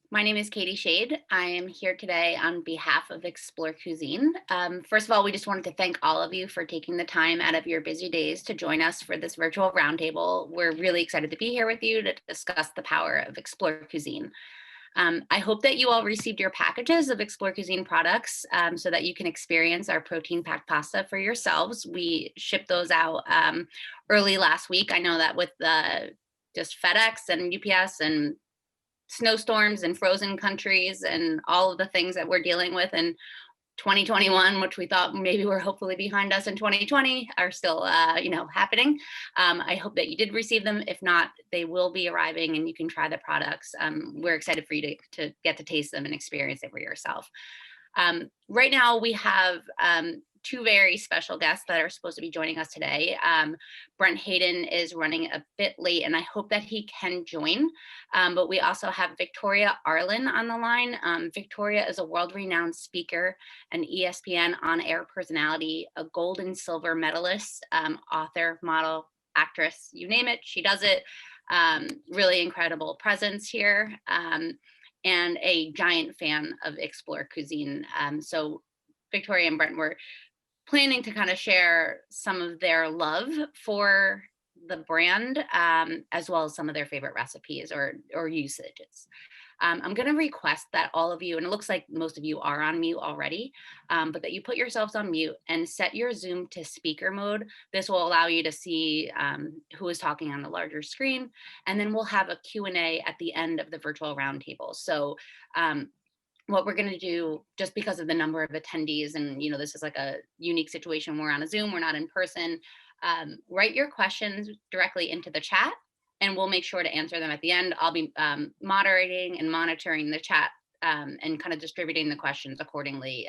My name is Katie Schade. I am here today on behalf of Explore Cuisine. First of all, we just wanted to thank all of you for taking the time out of your busy days to join us for this virtual roundtable. We're really excited to be here with you to discuss the power of Explore Cuisine. I hope that you all received your packages of Explore Cuisine products so that you can experience our protein-packed pasta for yourselves. We shipped those out early last week. I know that with just FedEx and UPS and snowstorms and frozen countries and all of the things that we're dealing with in 2021, which we thought maybe were hopefully behind us in 2020, are still, happening. I hope that you did receive them. If not, they will be arriving and you can try the products. We're excited for you to get to taste them and experience it for yourself. Right now, we have two very special guests that are supposed to be joining us today. Brent Hayden is running a bit late, and I hope that he can join. But we also have Victoria Arlen on the line. Victoria is a world-renowned speaker, an ESPN on-air personality, a gold and silver medalist, author, model, actress, you name it, she does it. Really incredible presence here. And a giant fan of Explore Cuisine. So Victoria and Brent were planning to kind of share some of their love for the brand, as well as some of their favorite recipes or usages. I'm going to request that all of you, and it looks like most of you are on mute already, but that you put yourselves on mute and set your Zoom to speaker mode. This will allow you to see who is talking on the larger screen. And then we'll have a Q&A at the end of the virtual roundtable. So what we're going to do, just because of the number of attendees, and this is like a unique situation, we're on a Zoom, we're not in person, write your questions directly into the chat, and we'll make sure to answer them at the end. I'll be moderating and monitoring the chat and kind of distributing the questions accordingly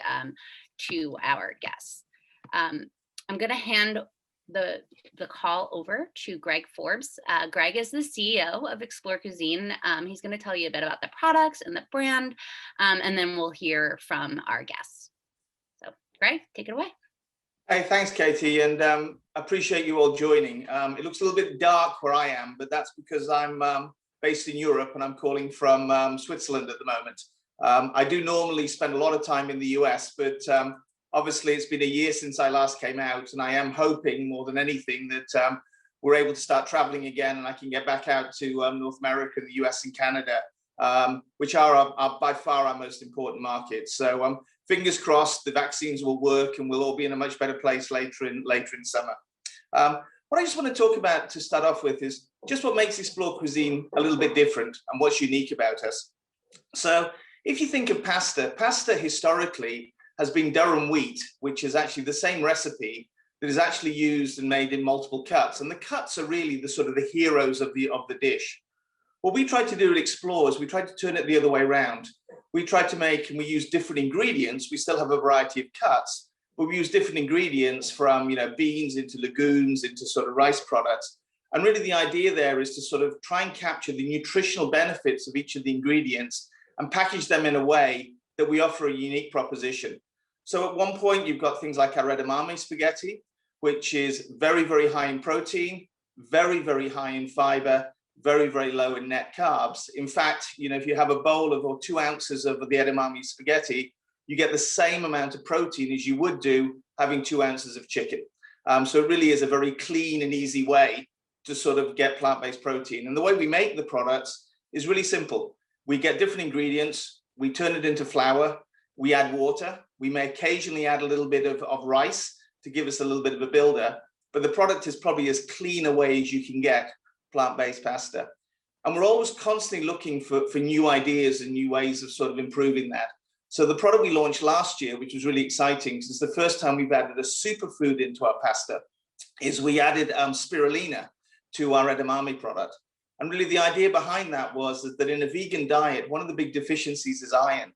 to our guests. I'm going to hand the call over to Greg Forbes. Greg is the CEO of Explore Cuisine. He's going to tell you a bit about the products and the brand, and then we'll hear from our guests. So Greg, take it away. Hey, thanks, Katie, and appreciate you all joining. It looks a little bit dark where I am, but that's because I'm based in Europe and I'm calling from Switzerland at the moment. I do normally spend a lot of time in the US, but obviously it's been a year since I last came out, and I am hoping more than anything that we're able to start traveling again and I can get back out to North America, the US and Canada, which are by far our most important markets. So fingers crossed the vaccines will work and we'll all be in a much better place later in summer. What I just want to talk about to start off with is just what makes Explore Cuisine a little bit different and what's unique about us. So if you think of pasta historically has been durum wheat, which is actually the same recipe that is actually used and made in multiple cuts. And the cuts are really the sort of the heroes of the dish. What we tried to do at Explore is we tried to turn it the other way around. We tried to make, and we use different ingredients. We still have a variety of cuts, but we use different ingredients from beans into legumes into sort of rice products. And really the idea there is to sort of try and capture the nutritional benefits of each of the ingredients and package them in a way that we offer a unique proposition. So at one point you've got things like our edamame spaghetti, which is very, very high in protein, very, very high in fiber, very, very low in net carbs. In fact, if you have a bowl of or 2 ounces of the edamame spaghetti, you get the same amount of protein as you would do having 2 ounces of chicken. So it really is a very clean and easy way to sort of get plant-based protein. And the way we make the products is really simple. We get different ingredients, we turn it into flour, we add water, we may occasionally add a little bit of rice to give us a little bit of a builder, but the product is probably as clean a way as you can get plant-based pasta. And we're always constantly looking for new ideas and new ways of sort of improving that. So the product we launched last year, which was really exciting, since the first time we've added a superfood into our pasta, is we added spirulina to our edamame product. And really the idea behind that was that in a vegan diet, one of the big deficiencies is iron.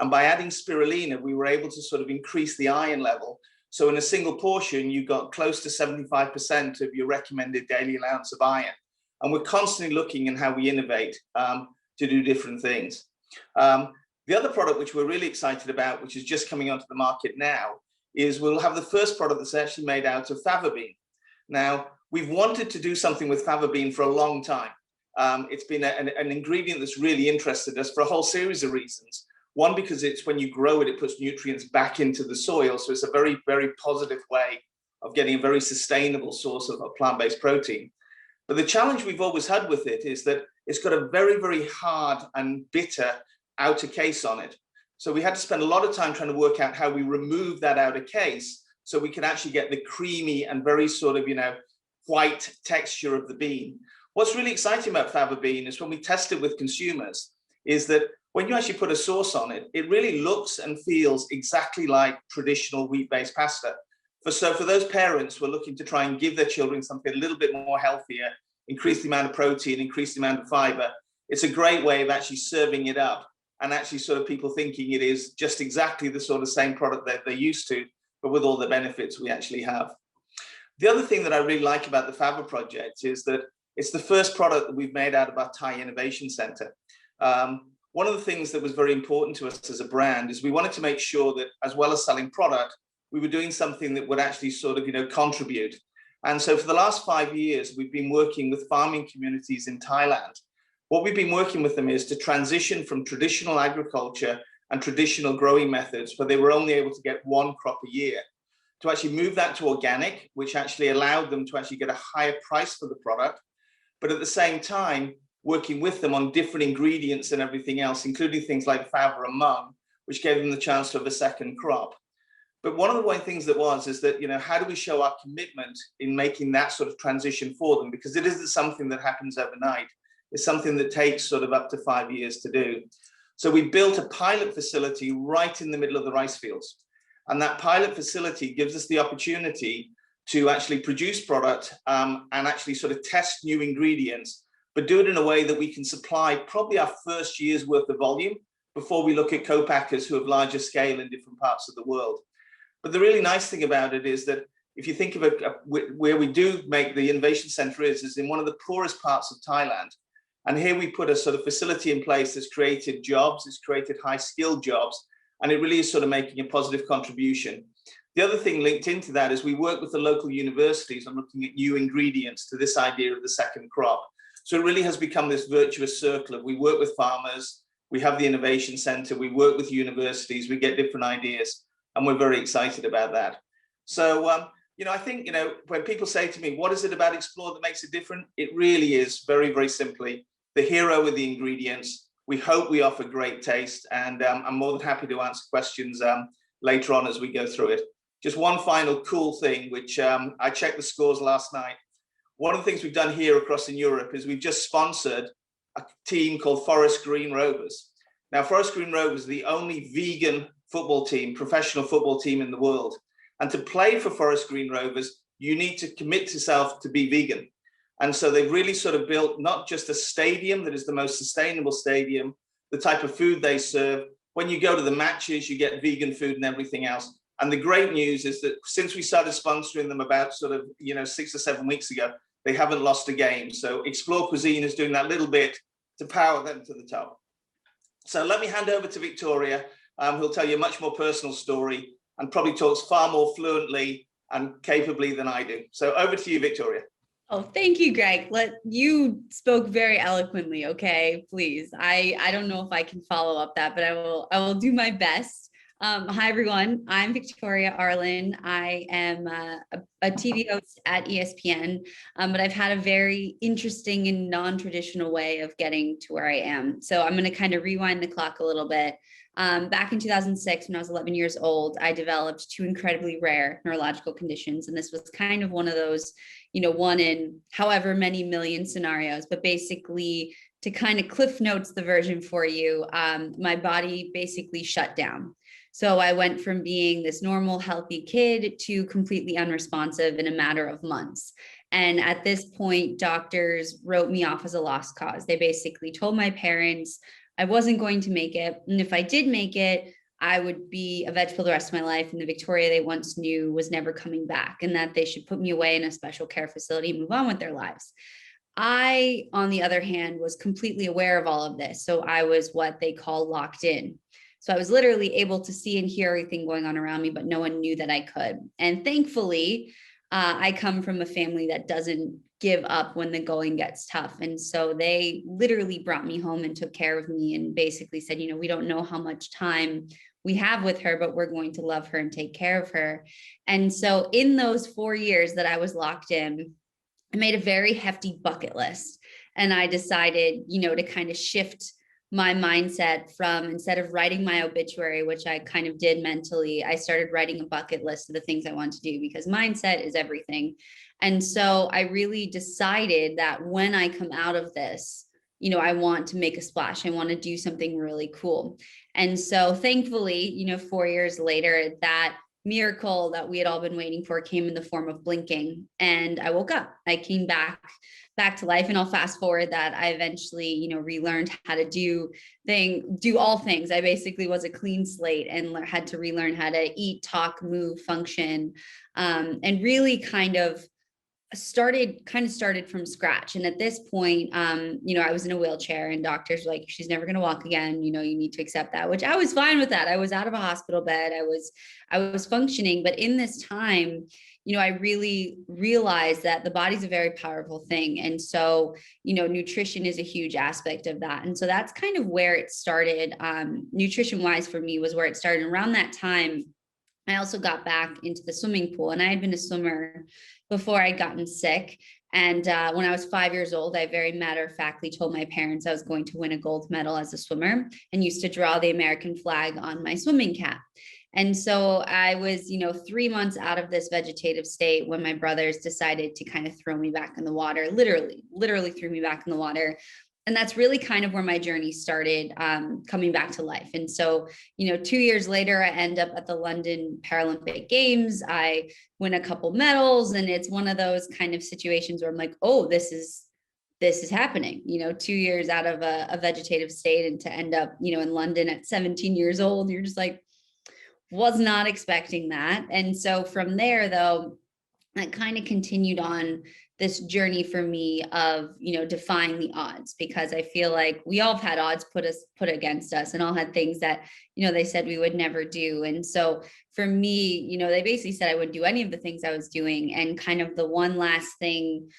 And by adding spirulina, we were able to sort of increase the iron level. So in a single portion, you got close to 75% of your recommended daily allowance of iron. And we're constantly looking at how we innovate to do different things. The other product which we're really excited about, which is just coming onto the market now, is we'll have the first product that's actually made out of fava bean. Now, we've wanted to do something with fava bean for a long time. It's been an ingredient that's really interested us for a whole series of reasons. One, because it's when you grow it, it puts nutrients back into the soil. So it's a very, very positive way of getting a very sustainable source of plant-based protein. But the challenge we've always had with it is that it's got a very, very hard and bitter outer case on it. So we had to spend a lot of time trying to work out how we remove that outer case so we can actually get the creamy and very sort of, white texture of the bean. What's really exciting about fava bean is when we test it with consumers, is that when you actually put a sauce on it, it really looks and feels exactly like traditional wheat-based pasta. So for those parents who are looking to try and give their children something a little bit more healthier, increase the amount of protein, increase the amount of fiber, it's a great way of actually serving it up and actually sort of people thinking it is just exactly the sort of same product that they're used to, but with all the benefits we actually have. The other thing that I really like about the Fava project is that it's the first product that we've made out of our Thai Innovation Center. One of the things that was very important to us as a brand is we wanted to make sure that as well as selling product, we were doing something that would actually sort of, contribute. And so for the last 5 years, we've been working with farming communities in Thailand. What we've been working with them is to transition from traditional agriculture and traditional growing methods, where they were only able to get one crop a year, to actually move that to organic, which actually allowed them to actually get a higher price for the product, but at the same time, working with them on different ingredients and everything else, including things like fava and mung, which gave them the chance to have a second crop. But one of the things that is that, how do we show our commitment in making that sort of transition for them? Because it isn't something that happens overnight. It's something that takes sort of up to 5 years to do. So we built a pilot facility right in the middle of the rice fields. And that pilot facility gives us the opportunity to actually produce product and actually sort of test new ingredients, but do it in a way that we can supply probably our first year's worth of volume before we look at co-packers who have larger scale in different parts of the world. But the really nice thing about it is that if you think of it, where we do make the innovation center is in one of the poorest parts of Thailand. And here we put a sort of facility in place that's created jobs, it's created high skilled jobs, and it really is sort of making a positive contribution. The other thing linked into that is we work with the local universities on looking at new ingredients to this idea of the second crop. So it really has become this virtuous circle of we work with farmers, we have the innovation center, we work with universities, we get different ideas, and we're very excited about that. So, I think, when people say to me, what is it about Explore that makes it different? It really is very, very simply the hero with the ingredients. We hope we offer great taste, and I'm more than happy to answer questions later on as we go through it. Just one final cool thing, which I checked the scores last night. One of the things we've done here across in Europe is we've just sponsored a team called Forest Green Rovers. Now, Forest Green Rovers is the only vegan football team, professional football team in the world. And to play for Forest Green Rovers, you need to commit yourself to be vegan. And so they've really sort of built not just a stadium that is the most sustainable stadium, the type of food they serve. When you go to the matches, you get vegan food and everything else. And the great news is that since we started sponsoring them about sort of, 6 or 7 weeks ago, they haven't lost a game. So Explore Cuisine is doing that little bit to power them to the top. So let me hand over to Victoria, who'll tell you a much more personal story and probably talks far more fluently and capably than I do. So over to you, Victoria. Oh, thank you, Greg. You spoke very eloquently. Okay, please. I don't know if I can follow up that, but I will do my best. Hi, everyone. I'm Victoria Arlen. I am a TV host at ESPN, but I've had a very interesting and non-traditional way of getting to where I am. So I'm going to kind of rewind the clock a little bit. Back in 2006, when I was 11 years old, I developed 2 incredibly rare neurological conditions. And this was kind of one of those, one in however many million scenarios, but basically to kind of cliff notes the version for you, my body basically shut down. So I went from being this normal, healthy kid to completely unresponsive in a matter of months. And at this point, doctors wrote me off as a lost cause. They basically told my parents I wasn't going to make it. And if I did make it, I would be a vegetable the rest of my life. And the Victoria they once knew was never coming back, and that they should put me away in a special care facility and move on with their lives. I, on the other hand, was completely aware of all of this. So I was what they call locked in. So I was literally able to see and hear everything going on around me, but no one knew that I could. And thankfully, I come from a family that doesn't give up when the going gets tough. And so they literally brought me home and took care of me and basically said, we don't know how much time we have with her, but we're going to love her and take care of her. And so in those 4 years that I was locked in, I made a very hefty bucket list. And I decided, to kind of shift my mindset from, instead of writing my obituary, which I kind of did mentally, I started writing a bucket list of the things I want to do, because mindset is everything. And so I really decided that when I come out of this, I want to make a splash. I want to do something really cool. And so thankfully, 4 years later, that miracle that we had all been waiting for came in the form of blinking, and I woke up. I came back to life. And I'll fast forward that I eventually, relearned how to do all things. I basically was a clean slate and had to relearn how to eat, talk, move, function, and really kind of started from scratch. And at this point, I was in a wheelchair, and doctors were like, she's never going to walk again. You need to accept that, which I was fine with that. I was out of a hospital bed. I was functioning. But in this time, I really realized that the body's a very powerful thing. And so, nutrition is a huge aspect of that. And so that's kind of where it started. Nutrition wise for me was where it started. Around that time, I also got back into the swimming pool, and I had been a swimmer before I'd gotten sick. And when I was 5 years old, I very matter-of-factly told my parents I was going to win a gold medal as a swimmer, and used to draw the American flag on my swimming cap. And so I was, 3 months out of this vegetative state when my brothers decided to kind of throw me back in the water, literally threw me back in the water. And that's really kind of where my journey started, coming back to life. And so, 2 years later, I end up at the London Paralympic Games. I win a couple medals, and it's one of those kind of situations where I'm like, oh, this is happening, 2 years out of a vegetative state, and to end up, in London at 17 years old, you're just like, was not expecting that. And so from there, though, I kind of continued on this journey for me of, defying the odds, because I feel like we all have had odds put against us, and all had things that, they said we would never do. And so for me, they basically said I wouldn't do any of the things I was doing. And kind of the one last thing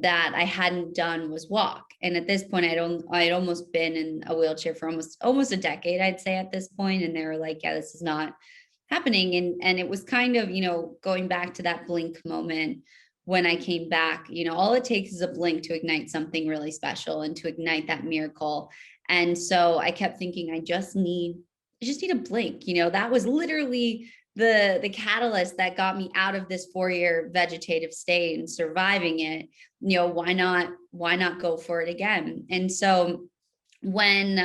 that I hadn't done was walk. And at this point, I'd almost been in a wheelchair for almost a decade, I'd say at this point. And they were like, yeah, this is not happening. And it was kind of, going back to that blink moment when I came back, all it takes is a blink to ignite something really special and to ignite that miracle. And so I kept thinking, I just need a blink. That was literally the catalyst that got me out of this 4-year vegetative state and surviving it. Why not go for it again? And so when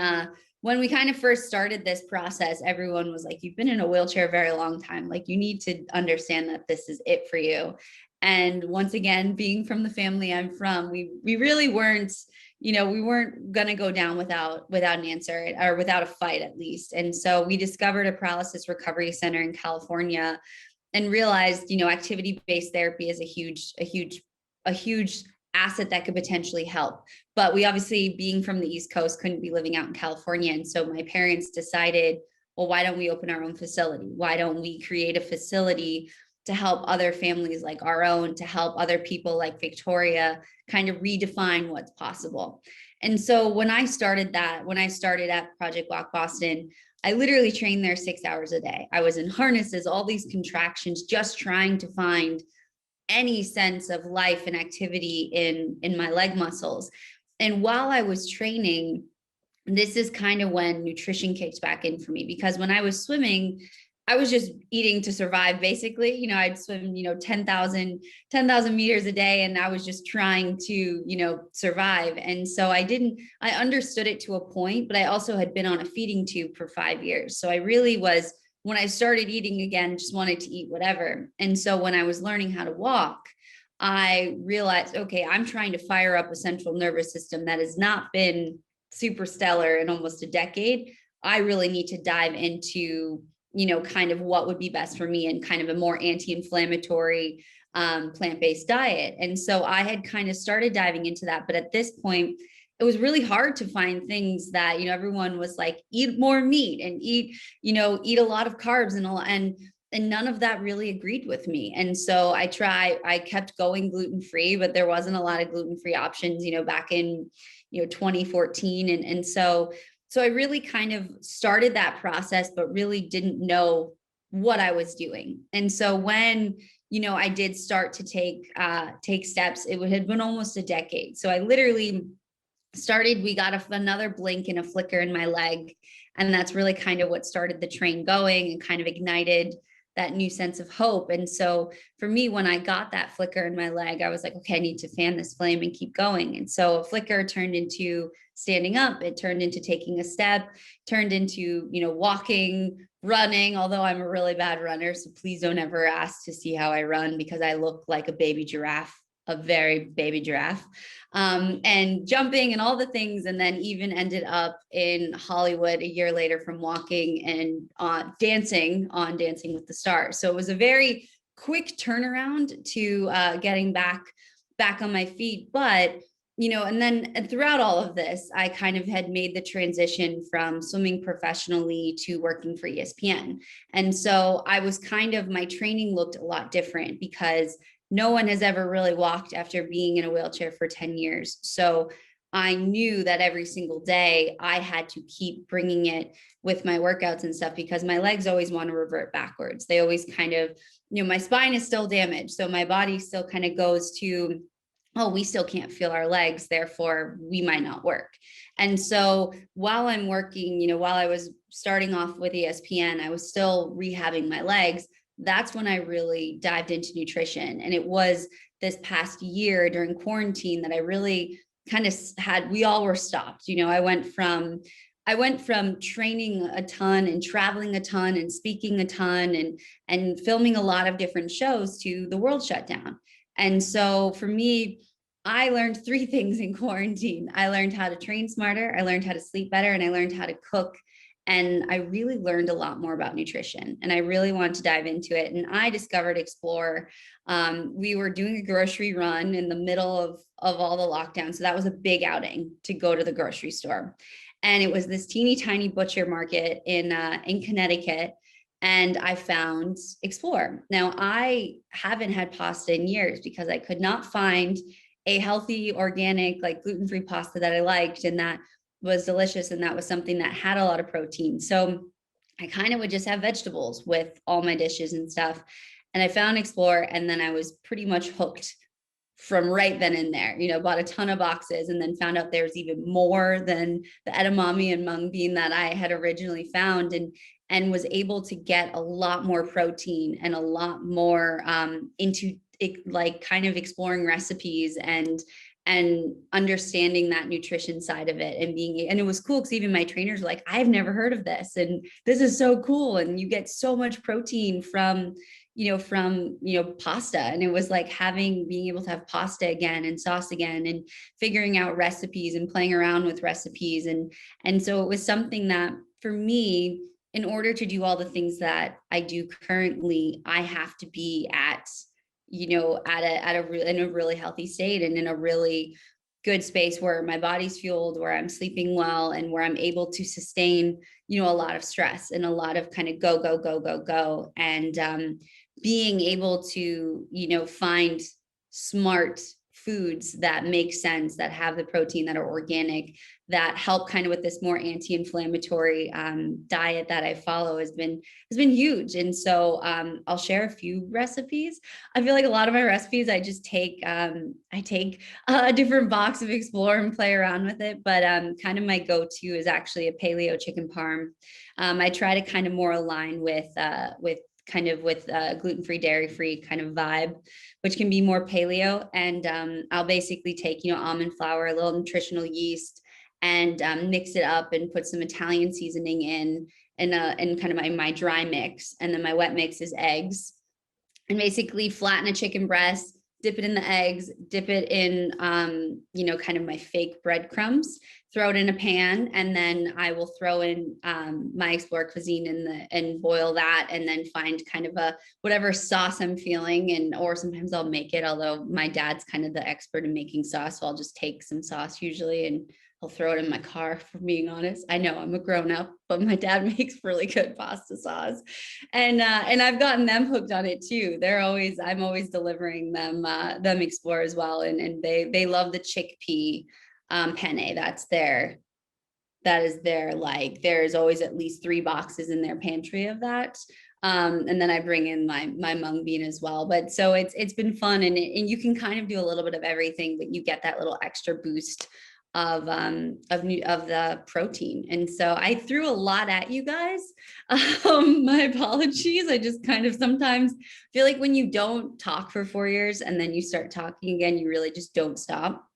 we kind of first started this process, everyone was like, you've been in a wheelchair a very long time. Like, you need to understand that this is it for you. And once again, being from the family I'm from, we really weren't, we weren't going to go down without an answer, or without a fight at least. And so we discovered a paralysis recovery center in California, and realized, activity-based therapy is a huge asset that could potentially help. But we obviously, being from the East Coast, couldn't be living out in California. And so my parents decided, well, why don't we open our own facility? Why don't we create a facility to help other families like our own, to help other people like Victoria kind of redefine what's possible? And so when I started at Project Walk Boston, I literally trained there 6 hours a day. I was in harnesses, all these contractions, just trying to find any sense of life and activity in my leg muscles. And while I was training, this is kind of when nutrition kicked back in for me, because when I was swimming, I was just eating to survive, basically. I'd swim, 10,000 meters a day, and I was just trying to, survive. And so I understood it to a point, but I also had been on a feeding tube for 5 years. So I really was, when I started eating again, just wanted to eat whatever. And so when I was learning how to walk, I realized, okay, I'm trying to fire up a central nervous system that has not been super stellar in almost a decade. I really need to dive into, kind of what would be best for me, and kind of a more anti-inflammatory, plant-based diet. And so I had kind of started diving into that. But at this point, it was really hard to find things that, everyone was like, eat more meat and eat a lot of carbs and none of that really agreed with me. And so I kept going gluten-free, but there wasn't a lot of gluten-free options, back in, 2014. So I really kind of started that process, but really didn't know what I was doing. And so when, I did start to take steps, had been almost a decade. So I literally started, we got another blink and a flicker in my leg. And that's really kind of what started the train going and kind of ignited that new sense of hope. And so for me, when I got that flicker in my leg, I was like, okay, I need to fan this flame and keep going. And so a flicker turned into standing up, it turned into taking a step, turned into, walking, running, although I'm a really bad runner. So please don't ever ask to see how I run, because I look like a baby giraffe, a very baby giraffe, and jumping and all the things. And then even ended up in Hollywood a year later from walking and dancing on Dancing with the Stars. So it was a very quick turnaround to getting back on my feet. But and throughout all of this, I kind of had made the transition from swimming professionally to working for ESPN. And so I was my training looked a lot different, because no one has ever really walked after being in a wheelchair for 10 years. So I knew that every single day I had to keep bringing it with my workouts and stuff, because my legs always want to revert backwards. They always my spine is still damaged. So my body still kind of goes to, oh, we still can't feel our legs, therefore we might not work. And so while I'm working, while I was starting off with ESPN, I was still rehabbing my legs. That's when I really dived into nutrition. And it was this past year during quarantine that I really kind of we all were stopped. I went from training a ton and traveling a ton and speaking a ton and filming a lot of different shows to the world shut down. And so for me, I learned 3 things in quarantine. I learned how to train smarter, I learned how to sleep better, and I learned how to cook. And I really learned a lot more about nutrition, and I really wanted to dive into it. And I discovered Explore. We were doing a grocery run in the middle of all the lockdown. So that was a big outing to go to the grocery store. And it was this teeny tiny butcher market in Connecticut. And I found Explore. Now, I haven't had pasta in years because I could not find a healthy, organic, like gluten-free pasta that I liked and that was delicious. And that was something that had a lot of protein. So I kind of would just have vegetables with all my dishes and stuff. And I found Explore, and then I was pretty much hooked from right then and there. Bought a ton of boxes, and then found out there's even more than the edamame and mung bean that I had originally found, and was able to get a lot more protein and a lot more into it, like kind of exploring recipes and understanding that nutrition side of it, and it was cool because even my trainers were like, I've never heard of this, and this is so cool, and you get so much protein from pasta. And it was like being able to have pasta again and sauce again, and figuring out recipes and playing around with recipes. And so it was something that for me, in order to do all the things that I do currently, I have to be in a really healthy state and in a really good space where my body's fueled, where I'm sleeping well, and where I'm able to sustain, a lot of stress and a lot of kind of go. And being able to, find smart foods that make sense, that have the protein, that are organic, that help kind of with this more anti-inflammatory diet that I follow has been huge. And so I'll share a few recipes. I feel like a lot of my recipes, I just take I take a different box of Explore and play around with it. But kind of my go-to is actually a paleo chicken parm. I try to kind of more align with gluten-free, dairy-free kind of vibe, which can be more paleo. And I'll basically take, almond flour, a little nutritional yeast, and mix it up and put some Italian seasoning in kind of my dry mix. And then my wet mix is eggs, and basically flatten a chicken breast, dip it in the eggs, dip it in, kind of my fake breadcrumbs, throw it in a pan, and then I will throw in my Explore Cuisine and boil that, and then find kind of whatever sauce I'm feeling, or sometimes I'll make it, although my dad's kind of the expert in making sauce, so I'll just take some sauce usually and He'll throw it in my car, for being honest. I know I'm a grown up, but my dad makes really good pasta sauce. And I've gotten them hooked on it too. I'm always delivering them Explore as well. And they love the chickpea penne. That is their, like, there's always at least 3 boxes in their pantry of that. And then I bring in my mung bean as well. But so it's been fun, and you can kind of do a little bit of everything, but you get that little extra boost of the protein. And so I threw a lot at you guys. My apologies. I just kind of sometimes feel like when you don't talk for 4 years and then you start talking again, you really just don't stop.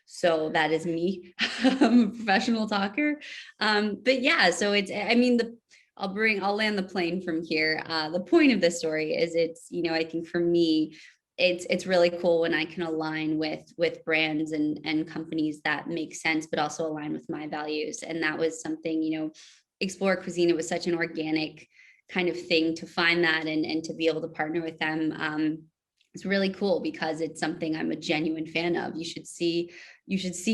So that is me. I'm a professional talker. But yeah, so I'll land the plane from here. The point of this story is I think for me, it's really cool when I can align with brands and companies that make sense, but also align with my values. And that was something, Explore Cuisine, it was such an organic kind of thing to find that and to be able to partner with them. It's really cool because it's something I'm a genuine fan of. You should see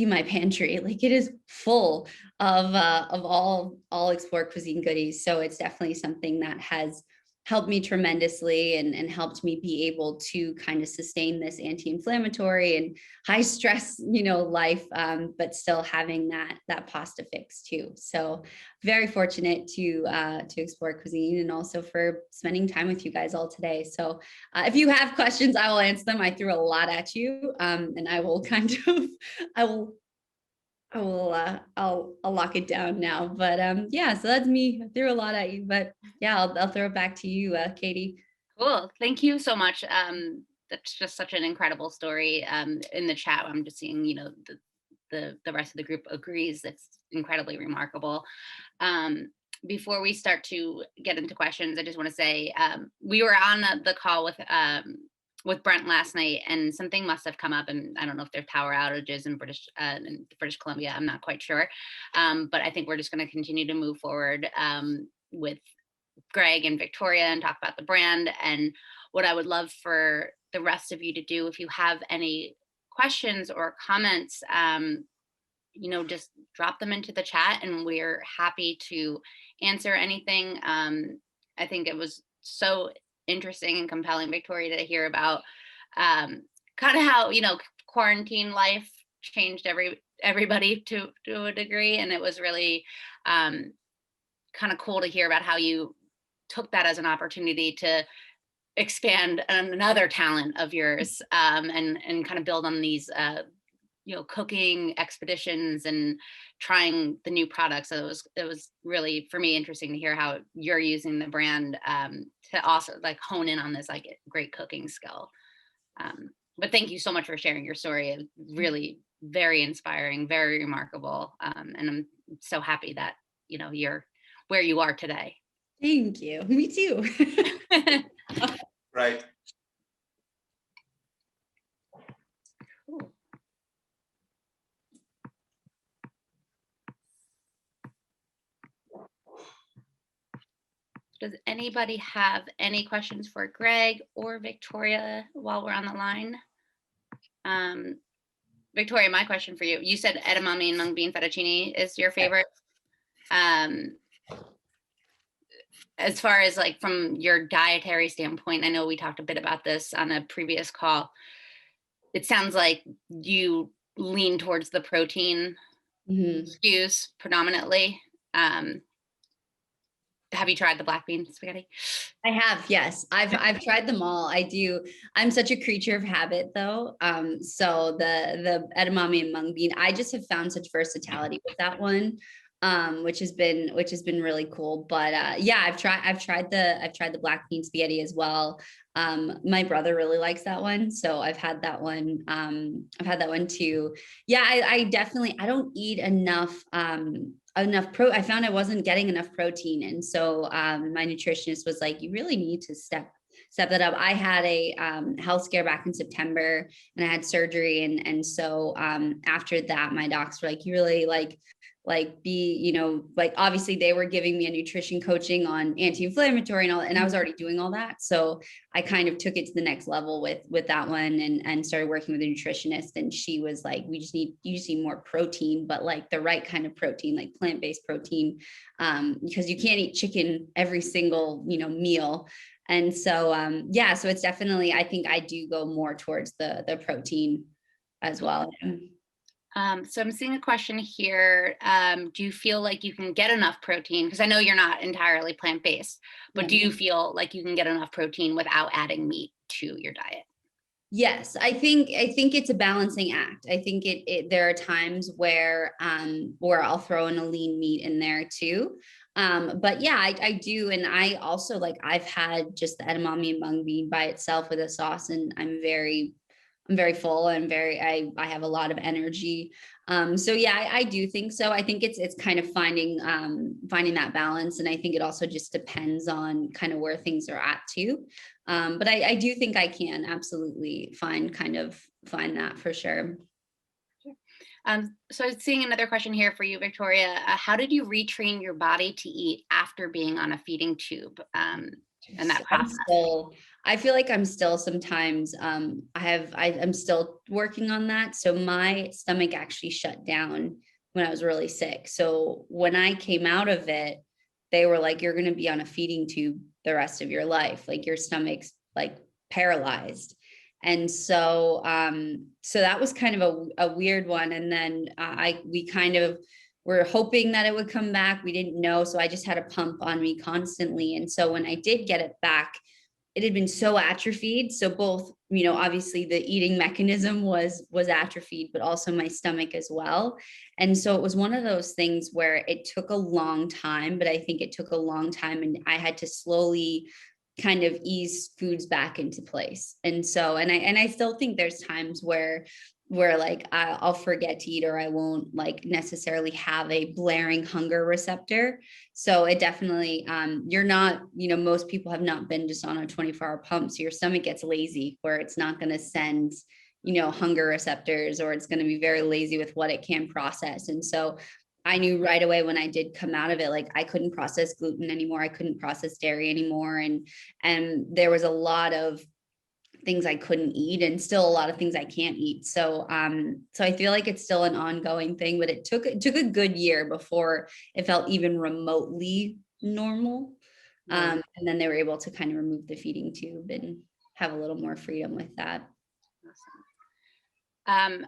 my pantry. Like, it is full of all Explore Cuisine goodies. So it's definitely something that has helped me tremendously and helped me be able to kind of sustain this anti-inflammatory and high stress, life, but still having that pasta fix too. So very fortunate to Explore Cuisine, and also for spending time with you guys all today. So if you have questions, I will answer them. I threw a lot at you, and I will I'll lock it down now. But yeah, so that's me. I threw a lot at you, but yeah, I'll throw it back to you, Katie. Cool. Thank you so much. That's just such an incredible story. In the chat, I'm just seeing, the rest of the group agrees. It's incredibly remarkable. Before we start to get into questions, I just want to say we were on the call with Brent last night, and something must have come up, and I don't know if there's power outages in British Columbia. I'm not quite sure, but I think we're just going to continue to move forward with Greg and Victoria and talk about the brand. And what I would love for the rest of you to do, if you have any questions or comments, just drop them into the chat, and we're happy to answer anything. I think it was so interesting and compelling, Victoria, to hear about kind of how quarantine life changed everybody to a degree, and it was really kind of cool to hear about how you took that as an opportunity to expand another talent of yours, and kind of build on these cooking expeditions and trying the new products. So it was really, for me, interesting to hear how you're using the brand to also like hone in on this like great cooking skill. But thank you so much for sharing your story. It's really very inspiring, very remarkable. And I'm so happy that you're where you are today. Thank you. Me too. Right. Cool. Does anybody have any questions for Greg or Victoria while we're on the line? Victoria, my question for you. You said edamame and mung bean fettuccine is your favorite. As far as like from your dietary standpoint, I know we talked a bit about this on a previous call. It sounds like you lean towards the protein skews predominantly. Have you tried the black bean spaghetti? I have, yes. I've tried them all. I do. I'm such a creature of habit though. So the edamame and mung bean, I just have found such versatility with that one. Which has been really cool. But yeah, I've tried the black bean spaghetti as well. My brother really likes that one, so I've had that one. I've had that one too. Yeah, I definitely, I don't eat enough I found I wasn't getting enough protein, and so my nutritionist was like, you really need to step that up. I had a health scare back in September, and I had surgery, and so after that, my docs were like, you really like be, you know, like obviously they were giving me a nutrition coaching on anti-inflammatory and all, and I was already doing all that. So I kind of took it to the next level with that one and started working with a nutritionist. And she was like, you just need more protein, but like the right kind of protein, like plant-based protein, because you can't eat chicken every single, you know, meal. And so, yeah, so it's definitely, I think I do go more towards the protein as well. So I'm seeing a question here. Do you feel like you can get enough protein? Because I know you're not entirely plant-based, but do you feel like you can get enough protein without adding meat to your diet? Yes, I think it's a balancing act. I think there are times where I'll throw in a lean meat in there too. But yeah, I do. And I also like, I've had just the edamame and mung bean by itself with a sauce, and I'm very full and I have a lot of energy. So yeah, I do think so. I think it's kind of finding that balance. And I think it also just depends on kind of where things are at too. But I do think I can absolutely find that for sure. So seeing another question here for you, Victoria. How did you retrain your body to eat after being on a feeding tube? And that process? I feel like I'm still sometimes, I'm still working on that. So my stomach actually shut down when I was really sick. So when I came out of it, they were like, you're going to be on a feeding tube the rest of your life. Like your stomach's like paralyzed. And so, so that was kind of a weird one. And then we kind of were hoping that it would come back. We didn't know. So I just had a pump on me constantly. And so when I did get it back, it had been so atrophied. So both, you know, obviously the eating mechanism was atrophied, but also my stomach as well. And so it was one of those things where it took a long time, but I think it took a long time and I had to slowly kind of ease foods back into place. And so, and I still think there's times where like I'll forget to eat, or I won't like necessarily have a blaring hunger receptor. So it definitely, you're not, you know, most people have not been just on a 24-hour pump. So your stomach gets lazy where it's not going to send, you know, hunger receptors, or it's going to be very lazy with what it can process. And so I knew right away when I did come out of it, like I couldn't process gluten anymore. I couldn't process dairy anymore. And there was a lot of things I couldn't eat, and still a lot of things I can't eat. So, so I feel like it's still an ongoing thing, but it took a good year before it felt even remotely normal. And then they were able to kind of remove the feeding tube and have a little more freedom with that. Awesome.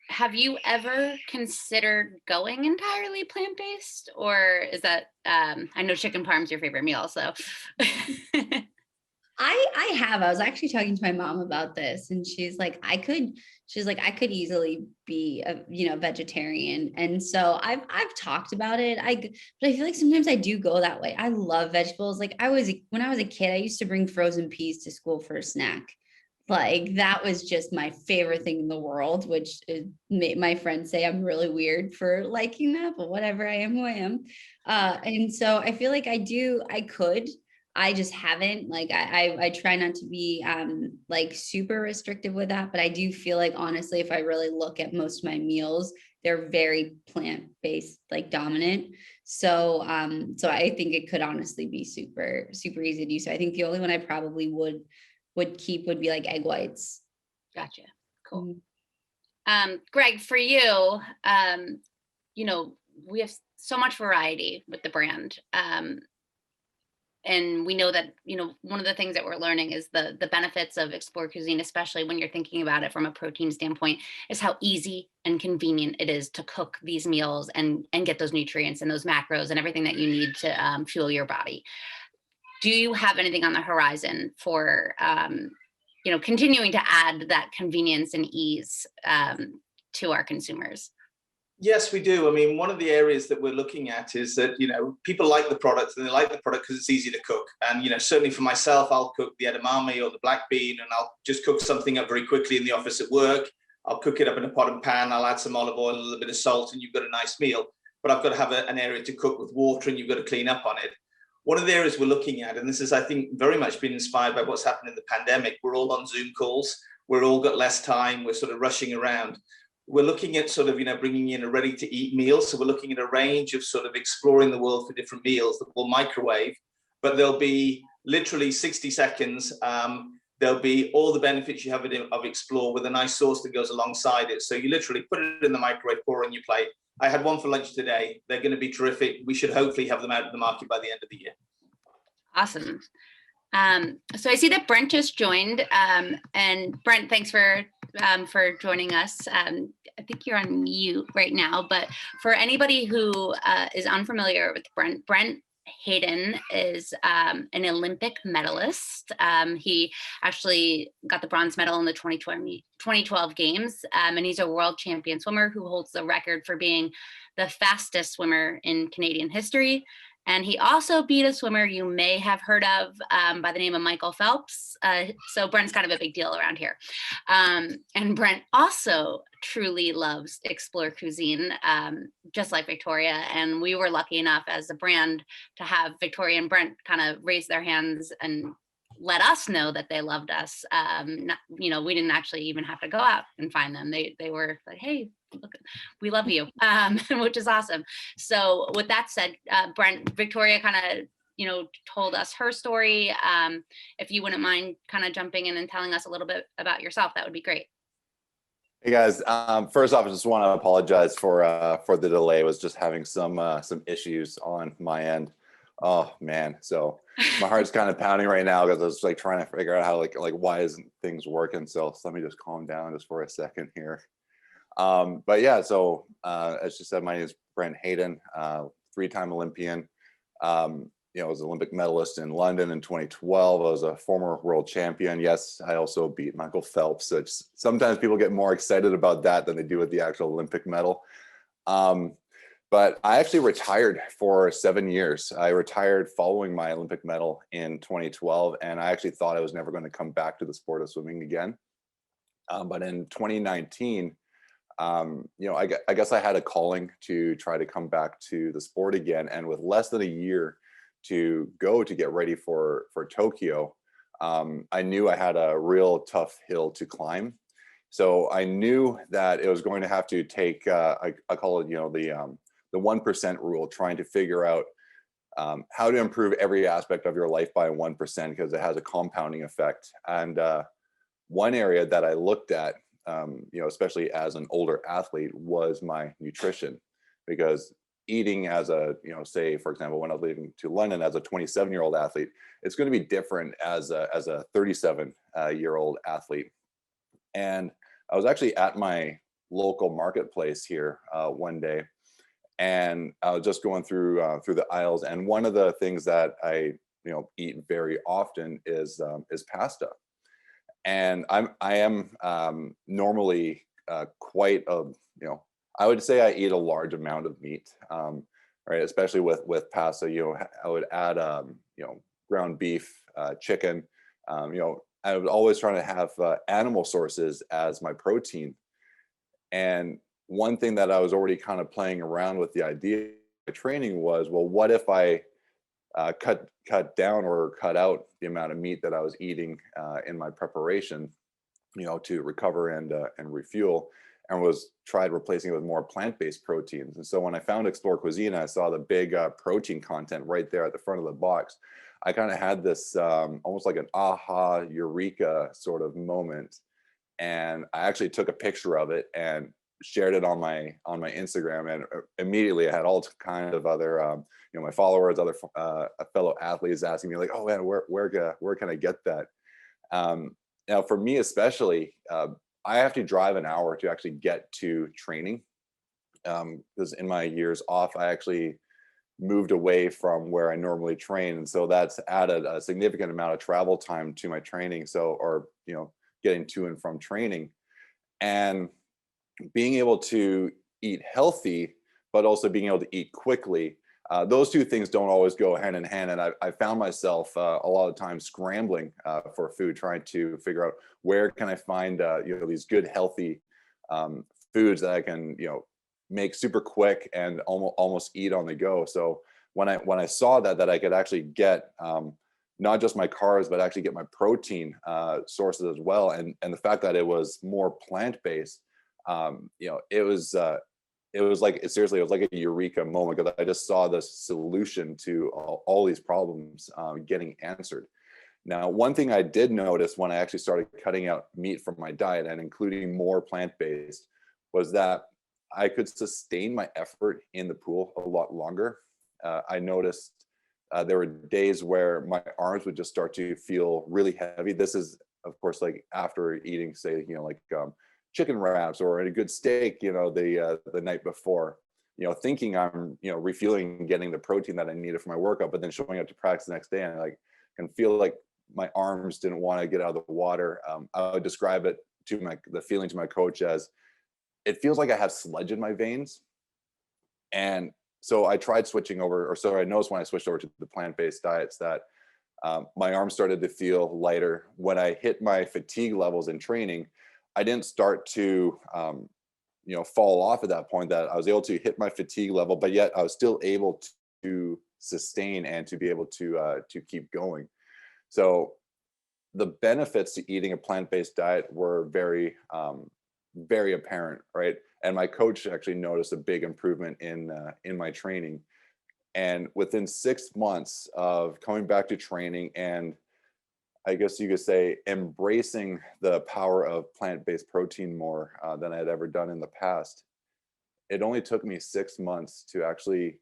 Have you ever considered going entirely plant-based, or is that, I know chicken parm's your favorite meal, so. I was actually talking to my mom about this, and she's like, I could easily be a, you know, vegetarian. And so I've talked about it. But I feel like sometimes I do go that way. I love vegetables. Like when I was a kid, I used to bring frozen peas to school for a snack. Like that was just my favorite thing in the world, which made my friends say I'm really weird for liking that, but whatever, I am who I am. And so I feel like I just haven't. Like I try not to be like super restrictive with that, but I do feel like honestly, if I really look at most of my meals, they're very plant-based, like dominant. So so I think it could honestly be super easy to do. So I think the only one I probably would keep would be like egg whites. Gotcha. Cool. Greg, for you, you know, we have so much variety with the brand. And we know that, you know, one of the things that we're learning is the benefits of Explore Cuisine, especially when you're thinking about it from a protein standpoint, is how easy and convenient it is to cook these meals and get those nutrients and those macros and everything that you need to fuel your body. Do you have anything on the horizon for, you know, continuing to add that convenience and ease to our consumers? Yes, we do. I mean, one of the areas that we're looking at is that, you know, people like the product, and they like the product because it's easy to cook. And, you know, certainly for myself, I'll cook the edamame or the black bean, and I'll just cook something up very quickly in the office at work. I'll cook it up in a pot and pan. I'll add some olive oil, a little bit of salt, and you've got a nice meal. But I've got to have an area to cook with water, and you've got to clean up on it. One of the areas we're looking at, and this is, I think, very much been inspired by what's happened in the pandemic. We're all on Zoom calls. We're all got less time. We're sort of rushing around. we're looking at sort of, bringing in a ready-to-eat meal. So we're looking at a range of sort of exploring the world for different meals that we'll microwave, but they'll be literally 60 seconds. There'll be all the benefits you have of Explore with a nice sauce that goes alongside it. So you literally put it in the microwave, pour on your plate. I had one for lunch today. They're going to be terrific. We should hopefully have them out of the market by the end of the year. Awesome. So I see that Brent just joined, and Brent, thanks for joining us. I think you're on mute right now, but for anybody who is unfamiliar with Brent Hayden is an Olympic medalist. He actually got the bronze medal in the 2012 games, and he's a world champion swimmer who holds the record for being the fastest swimmer in Canadian history. And he also beat a swimmer you may have heard of by the name of Michael Phelps. So Brent's kind of a big deal around here. And Brent also truly loves Explore Cuisine, just like Victoria. And we were lucky enough as a brand to have Victoria and Brent kind of raise their hands and let us know that they loved us. We didn't actually even have to go out and find them. They were like, hey, look, we love you, which is awesome. So with that said, Brent, Victoria kind of, told us her story. If you wouldn't mind kind of jumping in and telling us a little bit about yourself, that would be great. Hey guys, first off, I just want to apologize for the delay. I was just having some issues on my end. Oh man, so my heart's kind of pounding right now because I was like trying to figure out how like why isn't things working. So let me just calm down just for a second here. But yeah, so as you said, my name is Brent Hayden, 3-time Olympian. I was an Olympic medalist in London in 2012. I was a former world champion. Yes, I also beat Michael Phelps. So sometimes people get more excited about that than they do with the actual Olympic medal. But I actually retired for 7 years. I retired following my Olympic medal in 2012, and I actually thought I was never going to come back to the sport of swimming again. But in 2019, I guess I had a calling to try to come back to the sport again. And with less than a year to go to get ready for Tokyo, I knew I had a real tough hill to climb. So I knew that it was going to have to take, I call it, the 1% rule, trying to figure out how to improve every aspect of your life by 1%, because it has a compounding effect. And one area that I looked at, especially as an older athlete, was my nutrition, because eating as a, say, for example, when I was leaving to London as a 27-year-old athlete, it's going to be different as a 37-year-old athlete. And I was actually at my local marketplace here one day, and I was just going through the aisles, and one of the things that I eat very often is pasta. And I am normally quite a, I would say I eat a large amount of meat, right? Especially with pasta. I would add ground beef, chicken. I was always trying to have animal sources as my protein. And one thing that I was already kind of playing around with the idea of training was, well, what if I cut down or cut out the amount of meat that I was eating in my preparation, to recover and refuel, and tried replacing it with more plant-based proteins. And so when I found Explore Cuisine, I saw the big protein content right there at the front of the box. I kind of had this almost like an aha eureka sort of moment, and I actually took a picture of it and shared it on my Instagram, and immediately I had all kind of other my followers, other fellow athletes asking me like, oh man, where can I get that? Now for me especially, I have to drive an hour to actually get to training, because in my years off, I actually moved away from where I normally train, and so that's added a significant amount of travel time to my training. Or getting to and from training, and being able to eat healthy, but also being able to eat quickly. Those two things don't always go hand in hand. And I found myself a lot of times scrambling for food, trying to figure out where can I find these good, healthy foods that I can make super quick and almost eat on the go. So when I saw that I could actually get not just my carbs, but actually get my protein sources as well, and the fact that it was more plant-based, it was like, seriously, it was like a eureka moment, because I just saw the solution to all these problems getting answered. Now, one thing I did notice when I actually started cutting out meat from my diet and including more plant-based was that I could sustain my effort in the pool a lot longer. I noticed there were days where my arms would just start to feel really heavy. This is, of course, like after eating, say, chicken wraps or a good steak, the night before, thinking I'm, refueling and getting the protein that I needed for my workout, but then showing up to practice the next day and like can feel like my arms didn't want to get out of the water. I would describe it the feeling to my coach as, it feels like I have sludge in my veins. And so I tried switching over, or so I noticed when I switched over to the plant-based diets that my arms started to feel lighter. When I hit my fatigue levels in training, I didn't start to, fall off at that point, that I was able to hit my fatigue level, but yet I was still able to sustain and to be able to keep going. So the benefits to eating a plant-based diet were very, very apparent, right? And my coach actually noticed a big improvement in my training. And within 6 months of coming back to training, and I guess you could say embracing the power of plant-based protein more than I had ever done in the past, it only took me 6 months to actually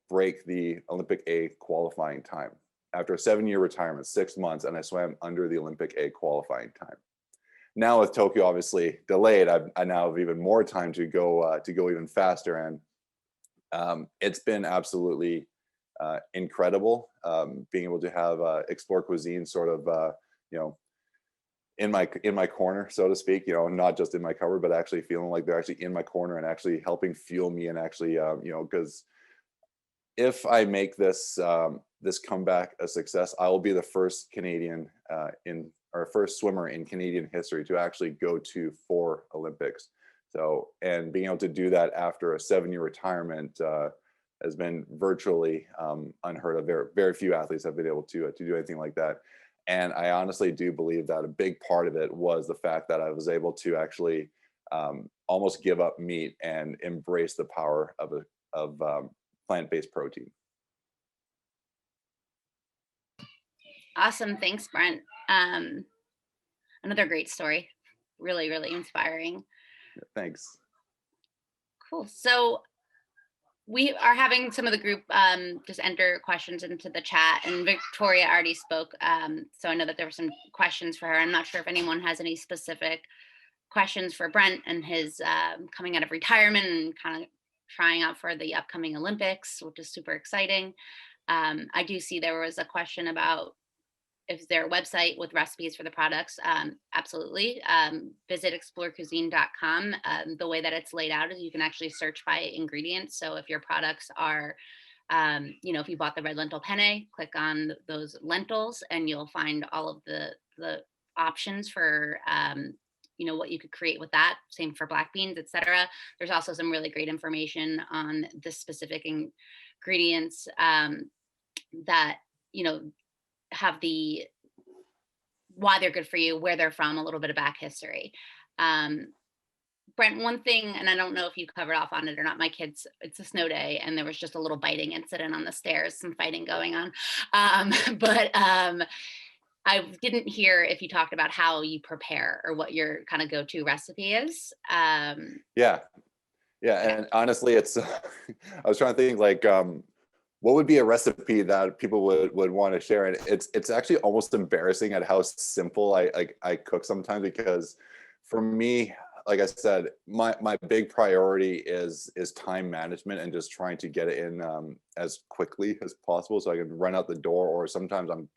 break the Olympic A qualifying time. After a 7-year retirement, 6 months, and I swam under the Olympic A qualifying time. Now with Tokyo obviously delayed, I now have even more time to go even faster, and it's been absolutely incredible being able to have Explore Cuisine sort of in my corner, so to speak, not just in my cupboard, but actually feeling like they're actually in my corner and actually helping fuel me, and actually because if I make this comeback a success, I will be the first Canadian first swimmer in Canadian history to actually go to 4 Olympics. So, and being able to do that after a 7-year retirement has been virtually unheard of. Very, very few athletes have been able to do anything like that. And I honestly do believe that a big part of it was the fact that I was able to actually almost give up meat and embrace the power of plant-based protein. Awesome. Thanks, Brent. Another great story. Really, really inspiring. Thanks. Cool. So we are having some of the group just enter questions into the chat, and Victoria already spoke. So I know that there were some questions for her. I'm not sure if anyone has any specific questions for Brent and his coming out of retirement and kind of trying out for the upcoming Olympics, which is super exciting. I do see there was a question about if their website with recipes for the products. Absolutely. Visit explorecuisine.com. The way that it's laid out is you can actually search by ingredients. So if your products are, if you bought the red lentil penne, click on those lentils and you'll find all of the options for, what you could create with that. Same for black beans, etc. There's also some really great information on the specific ingredients that, have the why they're good for you, where they're from, a little bit of back history. Brent, one thing, and I don't know if you covered off on it or not, my kids, it's a snow day and there was just a little biting incident on the stairs, some fighting going on. But I didn't hear if you talked about how you prepare or what your kind of go-to recipe is. Yeah. And honestly, it's, I was trying to think like, what would be a recipe that people would want to share? And it's actually almost embarrassing at how simple I cook sometimes, because for me, like I said, my big priority is time management and just trying to get it in as quickly as possible so I can run out the door. Or sometimes I'm,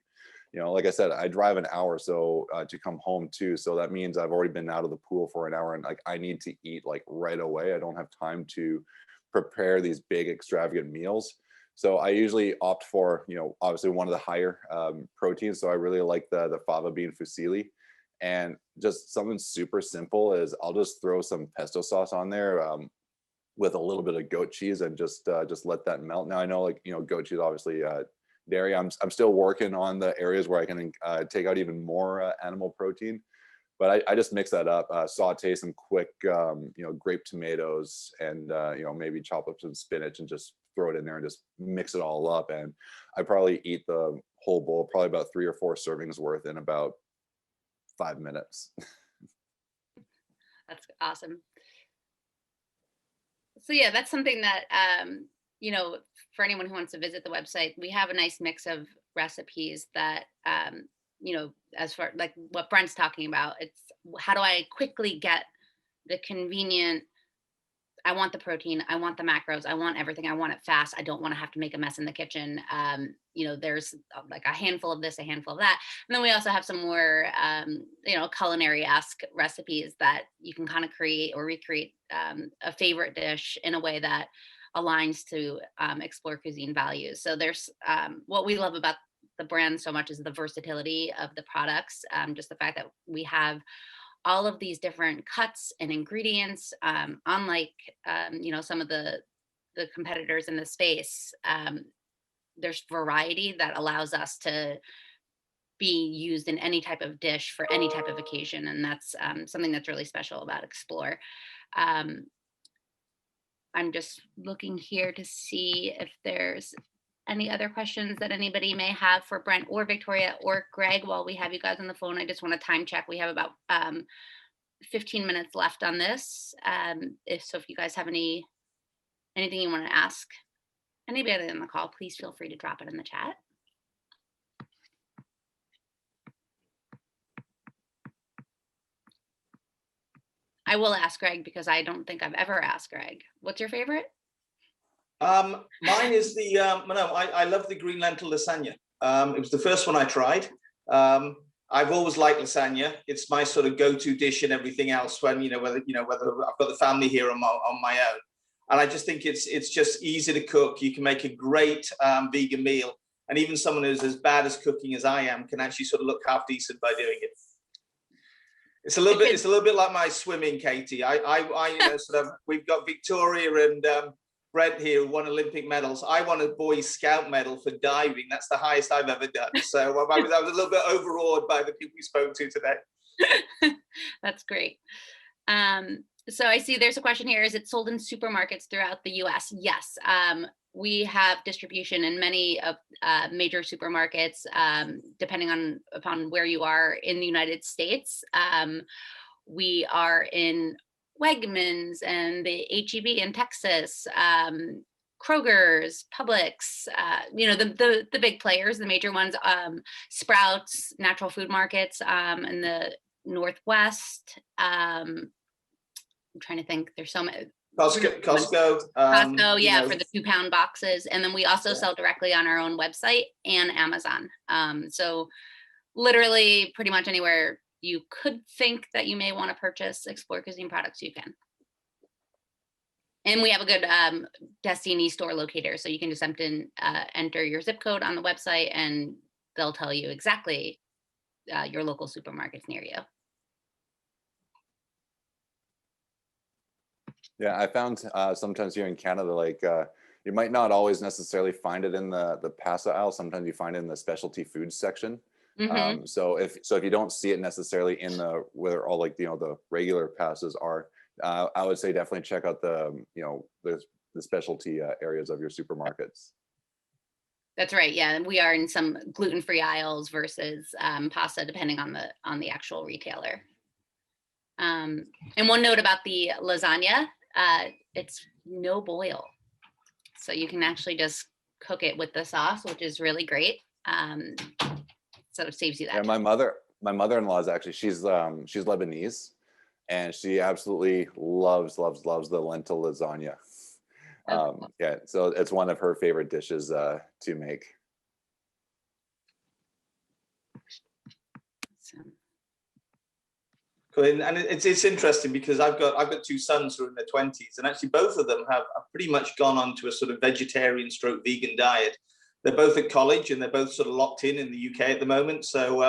like I said, I drive an hour so to come home too. So that means I've already been out of the pool for an hour and like I need to eat like right away. I don't have time to prepare these big extravagant meals. So I usually opt for, obviously one of the higher proteins. So I really like the fava bean fusilli, and just something super simple is I'll just throw some pesto sauce on there with a little bit of goat cheese and just let that melt. Now I know goat cheese, obviously dairy. I'm still working on the areas where I can take out even more animal protein. But I just mix that up, saute some quick, grape tomatoes, and maybe chop up some spinach and just throw it in there and just mix it all up. And I probably eat the whole bowl, probably about 3 or 4 servings worth in about 5 minutes. That's awesome. So yeah, that's something that, for anyone who wants to visit the website, we have a nice mix of recipes that, as far like what Brent's talking about, it's how do I quickly get the convenient, I want the protein, I want the macros, I want everything, I want it fast, I don't want to have to make a mess in the kitchen. There's like a handful of this, a handful of that. And then we also have some more, culinary-esque recipes that you can kind of create or recreate a favorite dish in a way that aligns to Explore Cuisine values. So there's what we love about the brand so much is the versatility of the products, just the fact that we have all of these different cuts and ingredients, unlike some of the competitors in the space. There's variety that allows us to be used in any type of dish for any type of occasion, and that's something that's really special about Explore. I'm just looking here to see if there's any other questions that anybody may have for Brent or Victoria or Greg while we have you guys on the phone. I just want to time check. We have about 15 minutes left on this. If you guys have anything you want to ask anybody on the call, please feel free to drop it in the chat. I will ask Greg because I don't think I've ever asked Greg. What's your favorite? Mine is the I love the green lentil lasagna. It was the first one I tried. I've always liked lasagna. It's my sort of go-to dish and everything else when whether I've got the family here on my own. And I just think it's just easy to cook. You can make a great vegan meal, and even someone who's as bad as cooking as I am can actually sort of look half decent by doing it. It's a little bit like my swimming, Katie. We've got Victoria and Brent here who won Olympic medals. I won a boys scout medal for diving. That's the highest I've ever done. So I was a little bit overawed by the people we spoke to today. That's great. So I see there's a question here. Is it sold in supermarkets throughout the US? Yes. We have distribution in many of major supermarkets, depending upon where you are in the United States. We are in Wegmans and the HEB in Texas, Kroger's, Publix, the big players, the major ones, Sprouts, natural food markets in the Northwest. I'm trying to think. There's so many. Costco. Costco, for the 2-pound boxes. And then we also sell directly on our own website and Amazon. So literally pretty much anywhere you could think that you may want to purchase Explore Cuisine products, you can. And we have a good Destiny store locator. So you can just enter your zip code on the website and they'll tell you exactly your local supermarkets near you. Yeah, I found sometimes here in Canada, you might not always necessarily find it in the pasta aisle. Sometimes you find it in the specialty foods section. Mm-hmm. So if you don't see it necessarily in where all the regular pastas are, I would say definitely check out the specialty areas of your supermarkets. That's right. Yeah, we are in some gluten-free aisles versus pasta, depending on the actual retailer. And one note about the lasagna, it's no boil, so you can actually just cook it with the sauce, which is really great. So it saves you that. Yeah, my mother-in-law is actually she's Lebanese, and she absolutely loves the lentil lasagna. Cool. Yeah, so it's one of her favorite dishes to make. Cool. And it's interesting because I've got 2 sons who are in their 20s, and actually both of them have pretty much gone on to a sort of vegetarian / vegan diet. They're both at college and they're both sort of locked in the UK at the moment. So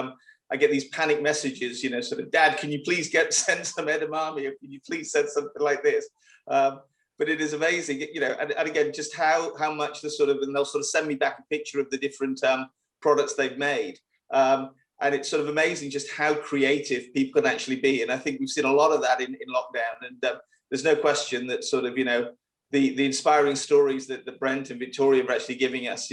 I get these panic messages, sort of, Dad, can you please send some edamame, or can you please send something like this? But it is amazing, and again, just how much and they'll sort of send me back a picture of the different products they've made. And it's sort of amazing just how creative people can actually be. And I think we've seen a lot of that in lockdown. And there's no question that sort of, the inspiring stories that Brent and Victoria are actually giving us,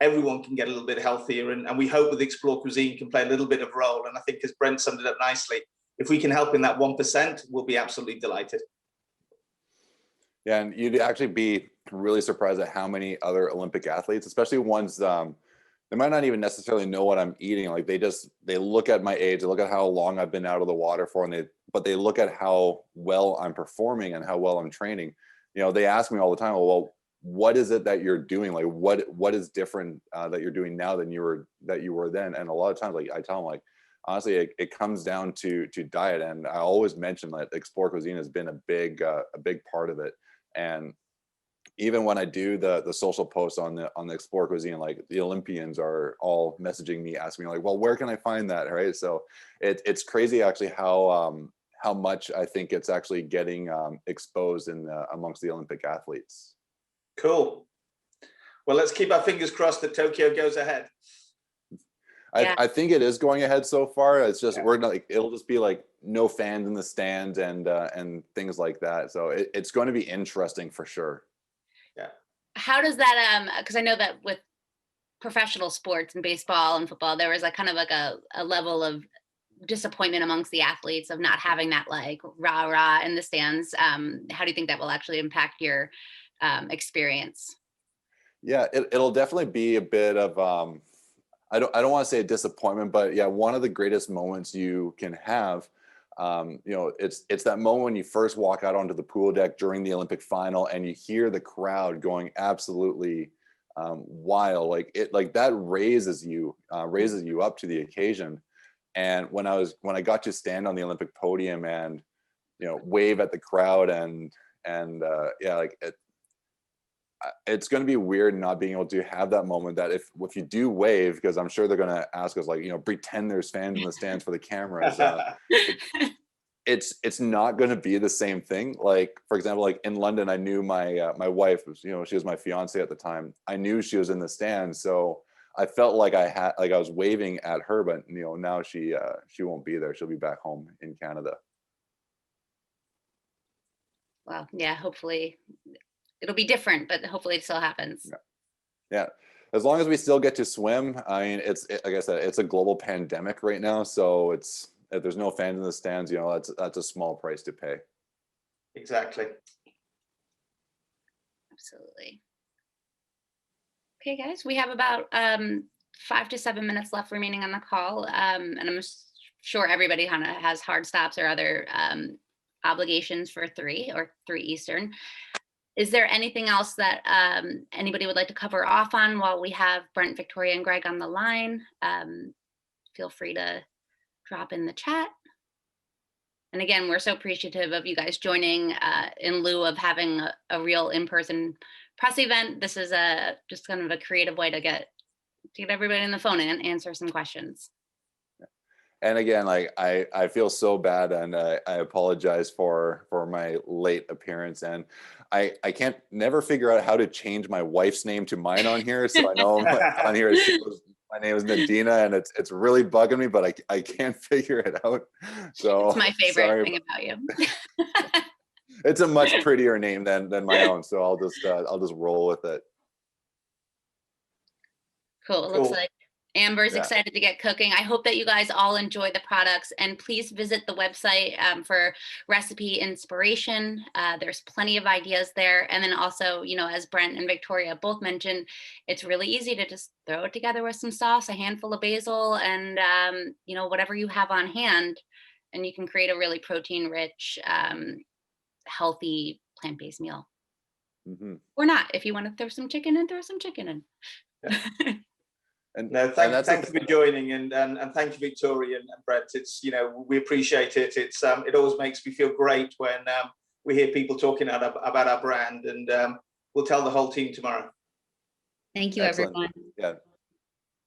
everyone can get a little bit healthier. And we hope with Explore Cuisine can play a little bit of a role. And I think as Brent summed it up nicely, if we can help in that 1%, we'll be absolutely delighted. Yeah, and you'd actually be really surprised at how many other Olympic athletes, especially ones, they might not even necessarily know what I'm eating. Like they look at my age, they look at how long I've been out of the water for, but they look at how well I'm performing and how well I'm training. They ask me all the time, well, what is it that you're doing? Like, what is different that you're doing now than you were then? And a lot of times, like I tell them, like, honestly, it comes down to diet. And I always mention that Explore Cuisine has been a big part of it. And even when I do the social posts on the Explore Cuisine, like the Olympians are all messaging me, asking me like, well, where can I find that? Right. So it's crazy actually how much I think it's actually getting exposed amongst the Olympic athletes. Cool. Well, let's keep our fingers crossed that Tokyo goes ahead. I think it is going ahead so far. It's just we're not, like, it'll just be like no fans in the stands and things like that. So it's going to be interesting for sure. Yeah. How does that because I know that with professional sports and baseball and football, there was a kind of like a level of disappointment amongst the athletes of not having that like rah in the stands. How do you think that will actually impact your experience? Yeah, it'll definitely be a bit of I don't want to say a disappointment, but yeah, one of the greatest moments you can have. It's that moment when you first walk out onto the pool deck during the Olympic final and you hear the crowd going absolutely wild. Like that raises you up to the occasion. And when I got to stand on the Olympic podium and wave at the crowd and it's going to be weird not being able to have that moment that if you do wave, because I'm sure they're going to ask us, like, pretend there's fans in the stands for the cameras. It's not going to be the same thing. Like, for example, like in London, I knew my wife, she was my fiance at the time. I knew she was in the stands. So I felt like I was waving at her, but now she won't be there. She'll be back home in Canada. Well, yeah, hopefully it'll be different, but hopefully it still happens. Yeah. As long as we still get to swim. I mean, like I said, it's a global pandemic right now. So if there's no fans in the stands, that's a small price to pay. Exactly. Absolutely. Okay, guys, we have about 5 to 7 minutes left remaining on the call. And I'm sure everybody kind of has hard stops or other obligations for 3 Eastern. Is there anything else that anybody would like to cover off on while we have Brent, Victoria, and Greg on the line? Feel free to drop in the chat. And again, we're so appreciative of you guys joining in lieu of having a real in-person press event. This is just kind of a creative way to get everybody on the phone and answer some questions. And again, like I feel so bad, and I apologize for my late appearance, and I can't never figure out how to change my wife's name to mine on here. So I know on here my name is Nadina, and it's really bugging me, but I can't figure it out. So it's my favorite thing about you. It's a much prettier name than my own, so I'll just roll with it. Cool. It looks like Amber's excited to get cooking. I hope that you guys all enjoy the products, and please visit the website for recipe inspiration. There's plenty of ideas there. And then also, as Brent and Victoria both mentioned, it's really easy to just throw it together with some sauce, a handful of basil, and, whatever you have on hand, and you can create a really protein rich, healthy, plant-based meal. Mm-hmm. Or not, if you want to throw some chicken in, throw some chicken in. Yeah. And no, thank you for joining, and thank you, Victoria and Brent. It's we appreciate it. It's it always makes me feel great when we hear people talking about our brand, and we'll tell the whole team tomorrow. Thank you, everyone. Yeah,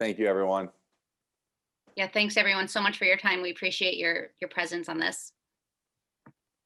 thank you, everyone. Yeah, thanks everyone so much for your time. We appreciate your presence on this.